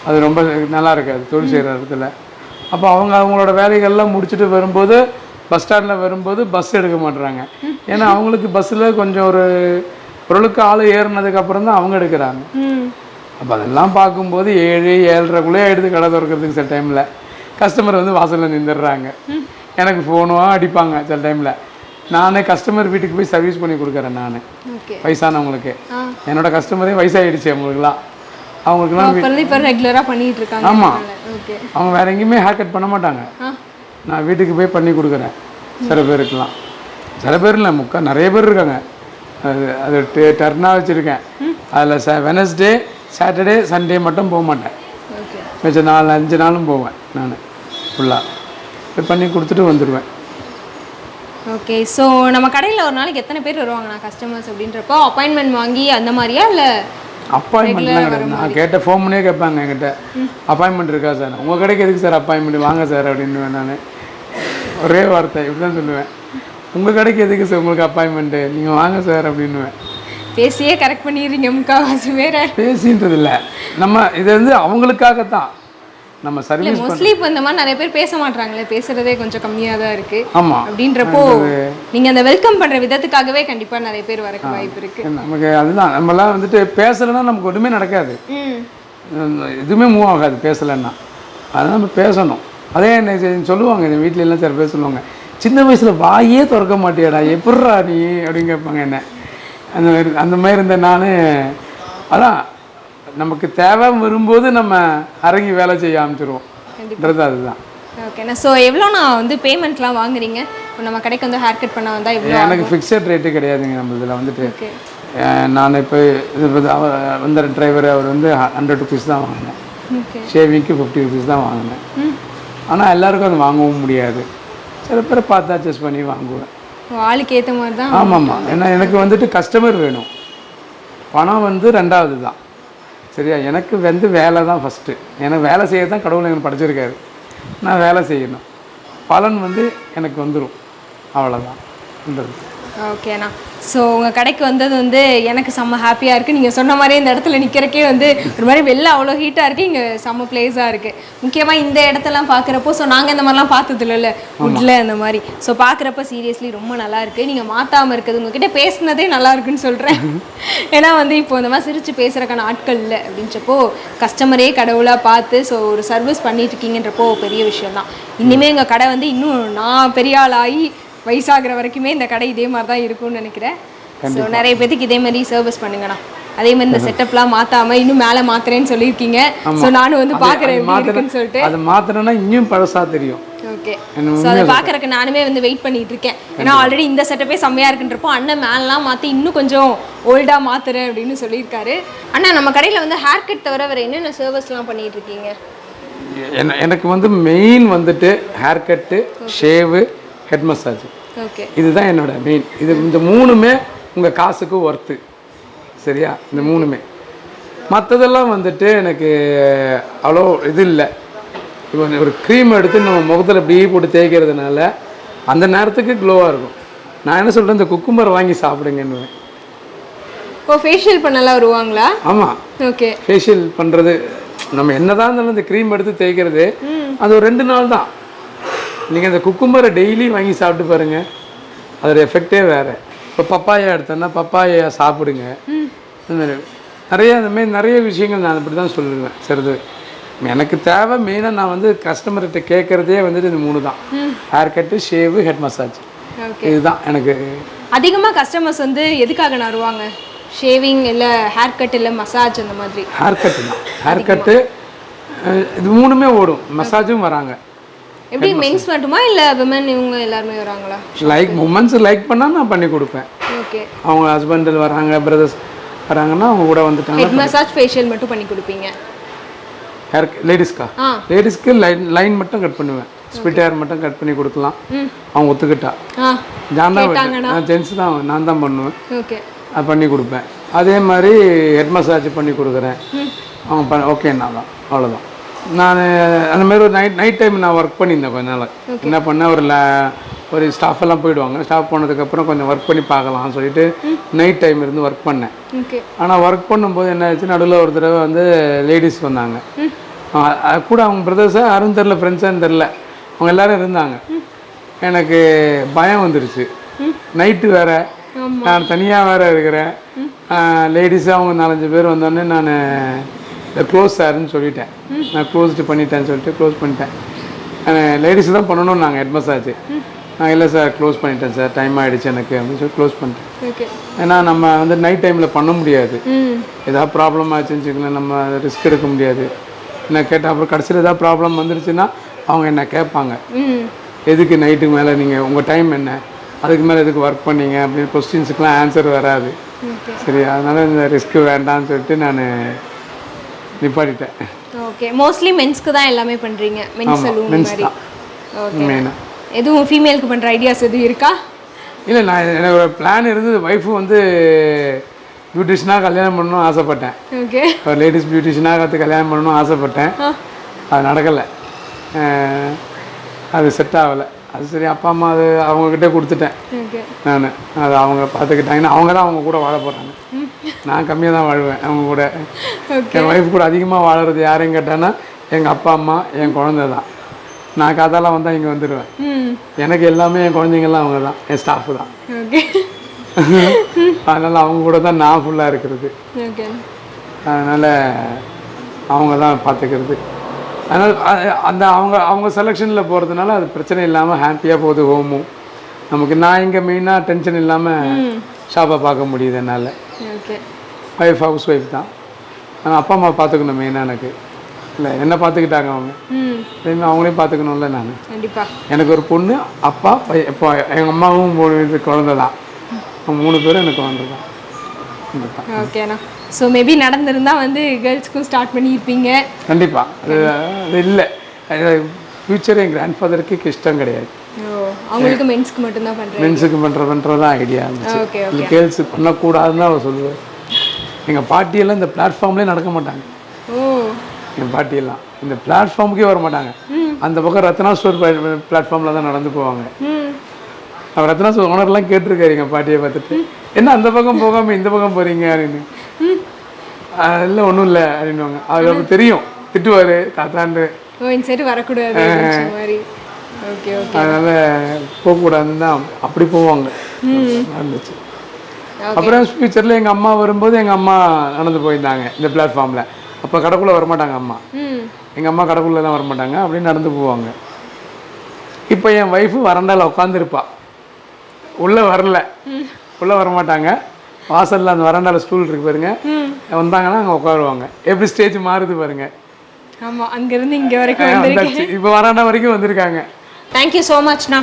அது ரொம்ப நல்லா இருக்காது தொழில் செய்கிற இடத்துல. அப்போ அவங்களோட வேலைகள்லாம் முடிச்சுட்டு வரும்போது பஸ் ஸ்டாண்டில் வரும்போது பஸ் எடுக்க மாட்டுறாங்க. ஏன்னா அவங்களுக்கு பஸ்ஸில் கொஞ்சம் ஓரளவுக்கு ஆள் ஏறினதுக்கப்புறம் தான் அவங்க எடுக்கிறாங்க. அப்போ அதெல்லாம் பார்க்கும்போது 7, 7:30 எடுத்து கடை திறக்கிறதுக்கு சில டைமில் கஸ்டமர் வந்து வாசலில் நின்றுடுறாங்க. எனக்கு ஃபோனும் அடிப்பாங்க சில டைமில். நானே கஸ்டமர் வீட்டுக்கு போய் சர்வீஸ் பண்ணி கொடுக்குறேன். நான் வயசானவங்களுக்கு, என்னோட கஸ்டமரே வயசாகிடுச்சு அவங்களுக்குலாம். அவங்களுக்குலாம் ரெகுலராக பண்ணிட்டு இருக்காங்க. ஆமாம், அவங்க வேறு எங்கேயுமே ஹேர் கட் பண்ண மாட்டாங்க, நான் வீட்டுக்கு போய் பண்ணி கொடுக்குறேன். சில பேருக்குலாம், சில பேர் இல்லை நிறைய பேர் இருக்காங்க. அது டர்னாக வச்சுருக்கேன். அதில் வெனஸ்டே, சாட்டர்டே, சண்டே மட்டும் போக மாட்டேன். மிச்சம் 4-5 நாளும் போவேன் நான் ஃபுல்லாக போய் பண்ணி கொடுத்துட்டு வந்துடுவேன். ஓகே, ஸோ நம்ம கடையில் ஒரு நாளைக்கு எத்தனை பேர் வருவாங்கண்ணா கஸ்டமர்ஸ் அப்படின்றப்போ? அப்பாயின்மெண்ட் வாங்கி அந்த மாதிரியா இல்லை? அப்பாயின்மெண்ட்லாம் கிடையாது. நான் கேட்ட ஃபோன் பண்ணியே கேட்பாங்க என்கிட்ட, அப்பாயின்மெண்ட் இருக்கா சார்? உங்கள் கடைக்கு எதுக்கு சார் அப்பாயின்மெண்ட், வாங்க சார் அப்படின்னு. நான் ஒரே வார்த்தை இப்படி தான் சொல்லுவேன், உங்கள் கடைக்கு எதுக்கு சார் உங்களுக்கு அப்பாயின்மெண்ட்டு, நீங்கள் வாங்க சார் அப்படின்னுவேன். பேசியே கரெக்ட் பண்ணிடுறீங்க முக்கால்வாசி பேரை. பேசின்றது இல்லை, நம்ம இது வந்து அவங்களுக்காகத்தான் நம்ம சர்வீஸ். மோஸ்ட்லி இப்போ இந்த மாதிரி நிறைய பேர் பேச மாட்டாங்களே, பேசுறதே கொஞ்சம் கம்மியாக தான் இருக்குது. ஆமாம், அப்படின்றப்போ நீங்கள் அந்த வெல்கம் பண்ணுற விதத்துக்காகவே கண்டிப்பாக நிறைய பேர் வரக்கு வாய்ப்பு இருக்குது. நமக்கு அதுதான், நம்மளாம் வந்துட்டு பேசலைன்னா நமக்கு ஒன்றுமே நடக்காது, எதுவுமே மூவ் ஆகாது பேசலைன்னா. அதனால் நம்ம பேசணும். அதே என்ன சொல்லுவாங்க என் வீட்டில எல்லாம் சில பேர் சொல்லுவாங்க, சின்ன வயசில் வாயே திறக்க மாட்டியாடா, எப்பட்றா நீ அப்படின்னு கேட்பாங்க என்ன. அந்த மாதிரி இருந்த நான் அதான் நமக்கு தேவை வரும்போது நம்ம இறங்கி வேலை செய்ய ஆரம்பிச்சிருவோம்ன்றது அதுதான். ஓகேண்ணா, ஸோ எவ்வளோ நான் வந்து பேமெண்ட்லாம் வாங்குறீங்க இப்போ நம்ம கடைக்கு வந்து ஹேர் கட் பண்ண வந்தால்? எவ்வளோ? எனக்கு ஃபிக்ஸட் ரேட்டு கிடையாதுங்க நம்ம இதில் வந்துட்டு. நான் இப்போ வந்த டிரைவர் அவர் வந்து 100 rupees தான் வாங்கினேன், ஷேவிங்க்கு 50 rupees தான் வாங்கினேன். ஆனால் எல்லாருக்கும் அது வாங்கவும் முடியாது, சில பேரை பார்த்து அட்ஜஸ்ட் பண்ணி வாங்குவேன். ஆளுக்கு ஏற்ற மாதிரி தான். ஆமாம்மா, ஏன்னா எனக்கு வந்துட்டு கஸ்டமர் வேணும், பணம் வந்து 2வது தான். சரியா, எனக்கு வந்து வேலை தான் ஃபஸ்ட்டு. எனக்கு வேலை செய்ய தான் கடவுள் எனக்கு படைச்சிருக்காரு, நான் வேலை செய்யணும், பலன் வந்து எனக்கு வந்துடும், அவ்வளோதான். ஓகேண்ணா, ஸோ உங்கள் கடைக்கு வந்தது வந்து எனக்கு செம்ம ஹாப்பியாக இருக்குது. நீங்கள் சொன்ன மாதிரி இந்த இடத்துல நிற்கிறக்கே வந்து ஒரு மாதிரி வெளில அவ்வளோ ஹீட்டாக இருக்குது, இங்கே செம்ம பிளேஸாக இருக்குது. முக்கியமாக இந்த இடத்தெல்லாம் பார்க்குறப்போ, ஸோ நாங்கள் இந்த மாதிரிலாம் பார்த்தது இல்லைல்ல உட்ல அந்த மாதிரி, ஸோ பார்க்குறப்ப சீரியஸ்லி ரொம்ப நல்லா இருக்குது. நீங்கள் மாற்றாமல் இருக்குது, உங்ககிட்ட பேசுனதே நல்லா இருக்குன்னு சொல்கிறேன். ஏன்னா வந்து இப்போ இந்த மாதிரி சிரித்து பேசுகிறக்கான ஆட்கள் இல்லை அப்படின்றப்போ கஸ்டமரே கடவுளாக பார்த்து ஸோ ஒரு சர்வீஸ் பண்ணிட்டு இருக்கீங்கன்றப்போ பெரிய விஷயம் தான். இனிமேல் எங்கள் கடை வந்து இன்னும் நான் பெரிய ஆளாகி வயசாகிற வரைக்குமே இந்த கடை இதே மாதிரி தான் இருக்கும்னு நினைக்கிறேன். ஸோ நிறைய பேருக்கு இதே மாதிரி சர்வீஸ் பண்ணுங்கண்ணா. அதே மாதிரி இந்த செட்டப்லாம் மாற்றாம இன்னும் மேலே மாத்துறேன்னு சொல்லியிருக்கீங்க. ஸோ நானும் வந்து பார்க்குறேன் இருக்குன்னு சொல்லிட்டு. அதை மாத்திரன்னா இன்னும் பழசாக தெரியும். ஓகே. ஸோ அதை பார்க்கறக்கு நானுமே வந்து வெயிட் பண்ணிட்டு இருக்கேன். ஏன்னா ஆல்ரெடி இந்த செட்டப்பே செம்மையாக இருக்குன்றப்போ அண்ணன் மேலாம் மாற்றி இன்னும் கொஞ்சம் ஓல்டாக மாத்துறேன் அப்படின்னு சொல்லியிருக்காரு. அண்ணா நம்ம கடையில் வந்து ஹேர் கட் தவிர வேறு என்னென்ன சர்வீஸ்லாம் பண்ணிட்டு இருக்கீங்க? எனக்கு வந்து மெயின் வந்துட்டு hair cut, shave, head massage. Okay. இதுதான் என்னோட மெயின். இந்த மூணுமே உங்கள் காசுக்கு ஒர்த்து. சரியா? இந்த மூணுமே. மற்றதெல்லாம் வந்துட்டு எனக்கு அவ்வளோ இது இல்லை. இப்போ ஒரு க்ரீம் எடுத்து நம்ம முகத்தில் இப்படி போட்டு தேய்க்கிறதுனால அந்த நேரத்துக்கு க்ளோவாக இருக்கும். நான் என்ன சொல்கிறேன், இந்த குக்கும்பர் வாங்கி சாப்பிடுங்கன்னு. ஓ, ஃபேஷியல் பண்ணலாம் வருவாங்களா? ஆமாம். ஓகே. ஃபேஷியல் பண்ணுறது நம்ம என்னதான் இருந்தாலும் இந்த க்ரீம் எடுத்து தேய்க்கிறது அது ஒரு 2 நாள் தான். நீங்கள் இந்த குக்கும்பரை டெய்லி வாங்கி சாப்பிட்டு பாருங்கள், அதோட எஃபெக்டே வேறு. இப்போ பப்பாயா எடுத்தோன்னா பப்பாயா சாப்பிடுங்க. நிறைய அந்தமாரி நிறைய விஷயங்கள் நான் அப்படி தான் சொல்லுவேன். சரிது, எனக்கு தேவை மெயினாக நான் வந்து கஸ்டமர்கிட்ட கேட்குறதே வந்துட்டு இந்த 3 தான். Hair cut, shave, head massage. இதுதான் எனக்கு அதிகமாக கஸ்டமர்ஸ் வந்து எதுக்காக நான் வருவாங்க? ஷேவிங் இல்லை ஹேர் கட் இல்லை மசாஜ் அந்த மாதிரி? ஹேர் கட்டு தான். ஹேர் கட்டு இது 3மே ஓடும். மசாஜும் வராங்க. எப்படி மென்ஸ் மட்டுமா இல்லை விமன் இவங்க எல்லாருமே வராங்களா? லைக் உமன்ஸ் லைக் பண்ணால் நான் பண்ணி கொடுப்பேன். ஓகே. அவங்க ஹஸ்பண்ட் வராங்க, பிரதர்ஸ் வராங்கன்னா அவங்க கூட வந்துட்டாங்க. ஹெட் மசாஜ், ஃபேஷியல் மட்டும் பண்ணி கொடுப்பீங்க? ஹேர் லேடிஸ்க்கா? லேடிஸ்க்கு லைன் மட்டும் கட் பண்ணுவேன். ஸ்பிட் ஹேர் மட்டும் கட் பண்ணி கொடுக்கலாம் அவங்க ஒத்துக்கிட்டா. ஜென்ஸ் தான், நான் தான் பண்ணுவேன். ஓகே. அது பண்ணி கொடுப்பேன். அதே மாதிரி ஹெட் மசாஜ் பண்ணி கொடுக்குறேன். அவங்க ஓகேன்னா தான், அவ்வளோதான். நான் அந்த மாதிரி ஒரு நைட் டைம் நான் ஒர்க் பண்ணியிருந்தேன் கொஞ்ச நாள். என்ன பண்ணேன், ஒரு ஸ்டாஃப் எல்லாம் போயிடுவாங்க. ஸ்டாஃப் போனதுக்கப்புறம் கொஞ்சம் ஒர்க் பண்ணி பார்க்கலாம்னு சொல்லிட்டு நைட் டைம் இருந்து ஒர்க் பண்ணேன். ஆனால் ஒர்க் பண்ணும்போது என்ன ஆச்சு, நடுவில் ஒரு தடவை வந்து லேடிஸ் வந்தாங்க. கூட அவங்க பிரதர்ஸாக யாரும் தெரில, ஃப்ரெண்ட்ஸான்னு தெரில, அவங்க எல்லோரும் இருந்தாங்க. எனக்கு பயம் வந்துருச்சு. நைட்டு வேறு, நான் தனியாக வேறு இருக்கிறேன். லேடிஸாக அவங்க 4-5 பேர் வந்தோடனே நான் க்ளோஸ் சார்ன்னு சொல்லிட்டேன். நான் க்ளோஸ்டு பண்ணிட்டேன்னு சொல்லிட்டு க்ளோஸ் பண்ணிட்டேன். லேடிஸ் தான் பண்ணணும் நாங்கள் ஹெட் மசாஜ். நான் இல்லை சார் க்ளோஸ் பண்ணிட்டேன் சார், டைம் ஆகிடுச்சு எனக்கு அப்படின்னு சொல்லி க்ளோஸ் பண்ணிட்டேன். ஏன்னா நம்ம வந்து நைட் டைமில் பண்ண முடியாது. ஏதாவது ப்ராப்ளம் ஆச்சுன்னு வச்சுக்கோங்களேன், நம்ம ரிஸ்க் எடுக்க முடியாது. என்ன கேட்டால் அப்புறம் கடைசியில் ஏதாவது ப்ராப்ளம் வந்துருச்சுன்னா அவங்க என்ன கேட்பாங்க, எதுக்கு நைட்டுக்கு மேலே நீங்கள் உங்கள் டைம் என்ன, அதுக்கு மேலே எதுக்கு ஒர்க் பண்ணீங்க அப்படின்னு கொஸ்டின்ஸுக்கெலாம் ஆன்சர் வராது. சரி, அதனால் இந்த ரிஸ்க்கு வேண்டாம்னு சொல்லிட்டு நான் நிப்பாட்டிட்டேன். ஓகே. மோஸ்ட்லி மென்ஸ்க்கு தான் எல்லாமே பண்ணுறீங்க? மென்ஸ் சலூன் மாதிரி. ஓகே. மெயினாக எதுவும் ஃபீமேலுக்கு பண்ணுற ஐடியாஸ் எதுவும் இருக்கா? இல்லை, நான் எனக்கு ஒரு பிளான் இருந்தது. ஒய்ஃபு வந்து பியூட்டிஷனாக கல்யாணம் பண்ணணும்னு ஆசைப்பட்டேன். ஓகே. ஒரு லேடிஸ் பியூட்டிஷனாக கல்யாணம் பண்ணணும்னு ஆசைப்பட்டேன். அது நடக்கலை, அது செட் ஆகலை. அது சரி, அப்பா அம்மா அது அவங்கக்கிட்டே கொடுத்துட்டேன் நான். அது அவங்க பார்த்துக்கிட்டாங்கன்னா அவங்க தான் அவங்க கூட வாழ போகிறாங்க. நான் கம்மியாக தான் வாழ்வேன் அவங்க கூட. என் ஒய்ஃப் கூட அதிகமாக வாழறது யாரையும் கேட்டான்னா எங்கள் அப்பா அம்மா, என் குழந்தை தான். நான் காதாலாம் வந்தால் இங்கே வந்துடுவேன். எனக்கு எல்லாமே என் குழந்தைங்கள்லாம் அவங்க தான், என் ஸ்டாஃபு தான். அதனால் அவங்க கூட தான் நான் ஃபுல்லாக இருக்கிறது. அதனால் அவங்க தான் பார்த்துக்கிறது. அதனால் அந்த அவங்க செலெக்ஷனில் போகிறதுனால அது பிரச்சனை இல்லாமல் ஹாப்பியாக போகுது ஹோமும் நமக்கு. நான் இங்கே மெயினாக டென்ஷன் இல்லாமல் ஷாப்பை பார்க்க முடியுது என்னால். ஒய்ஃப் ஹவுஸ் ஒய்ஃப் தான். ஆனால் அப்பா அம்மா பார்த்துக்கணும் மெயினாக எனக்கு. இல்லை, என்ன பார்த்துக்கிட்டாங்க அவங்க, அதேமாதிரி அவங்களையும் பார்த்துக்கணும்ல நான். எனக்கு ஒரு பொண்ணு, அப்பா, இப்போ எங்கள் அம்மாவும் 3 குழந்தை தான். 3 பேரும் எனக்கு குழந்தை தான். ஓகேண்ணா. ஸோ மேபி நடந்திருந்தா வந்து கேர்ள்ஸ்க்கும் ஸ்டார்ட் பண்ணியிருப்பீங்க. கண்டிப்பாக. அது இல்லை, ஃப்யூச்சர் என் கிராண்ட் ஃபாதருக்கு இஷ்டம் கிடையாது. அவங்களுக்கு மென்ஸ்க்கு மட்டும்தான் பண்ணுறேன். மென்ஸுக்கு பண்ணுறதுதான் ஐடியா இருந்துச்சு. கேர்ள்ஸு பண்ணக்கூடாதுன்னு அவர் சொல்லுவார். எங்கள் பாட்டியெல்லாம் இந்த பிளாட்ஃபார்ம்லேயே நடக்க மாட்டாங்க. என் பாட்டியெல்லாம் இந்த பிளாட்ஃபார்முக்கே வர மாட்டாங்க. அந்த பக்கம் ரத்னா ஸ்டோர் பிளாட்ஃபார்மில் தான் நடந்து போவாங்க. அவர் ரத்னா ஸ்டோர் ஓனர்லாம் கேட்டிருக்காரு எங்கள் பாட்டியை பார்த்துட்டு, என்ன அந்த பக்கம் போகாமல் இந்த பக்கம் போகிறீங்க அப்படின்னு. அதெல்லாம் ஒன்றும் இல்லை அப்படின்வாங்க. அது அப்போ தெரியும், திட்டுவார் தாத்தாண்டு. வரக்கூடாது, அதனால் போகக்கூடாதுன்னு தான் அப்படி போவாங்க. இருந்துச்சு. அப்புறம் ஃபியூச்சரில் எங்கள் அம்மா வரும்போது எங்கள் அம்மா நடந்து போயிருந்தாங்க இந்த பிளாட்ஃபார்மில். அப்போ கடைக்குள்ளே வரமாட்டாங்க அம்மா. எங்கள் அம்மா கடைக்குள்ளெல்லாம் வரமாட்டாங்க, அப்படின்னு நடந்து போவாங்க. இப்போ என் ஒய்ஃபு வறண்டாவில் உட்காந்துருப்பா, உள்ளே வரமாட்டாங்க. வாசலில் அந்த வறண்டாவில் ஸ்டூல் இருக்கு பாருங்க, வந்தாங்கன்னா அங்கே உட்காருவாங்க. எப்படி ஸ்டேஜ் மாறுது பாருங்க. ஆமாம், அங்கேருந்து இங்கே வரைக்கும் இப்போ வராண்டா வரைக்கும் வந்திருக்காங்க. தேங்க்யூ ஸோ மச்ண்ணா.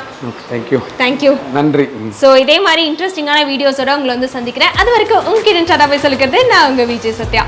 தேங்க்யூ. தேங்க்யூ. நன்றி. ஸோ இதே மாதிரி இன்ட்ரெஸ்டிங்கான வீடியோஸோட உங்களை வந்து சந்திக்கிறேன். அது வரைக்கும் உங்ககிட்ட டாடா பை சொல்லிக்கிறது நான் உங்கள் விஜய் சத்யா.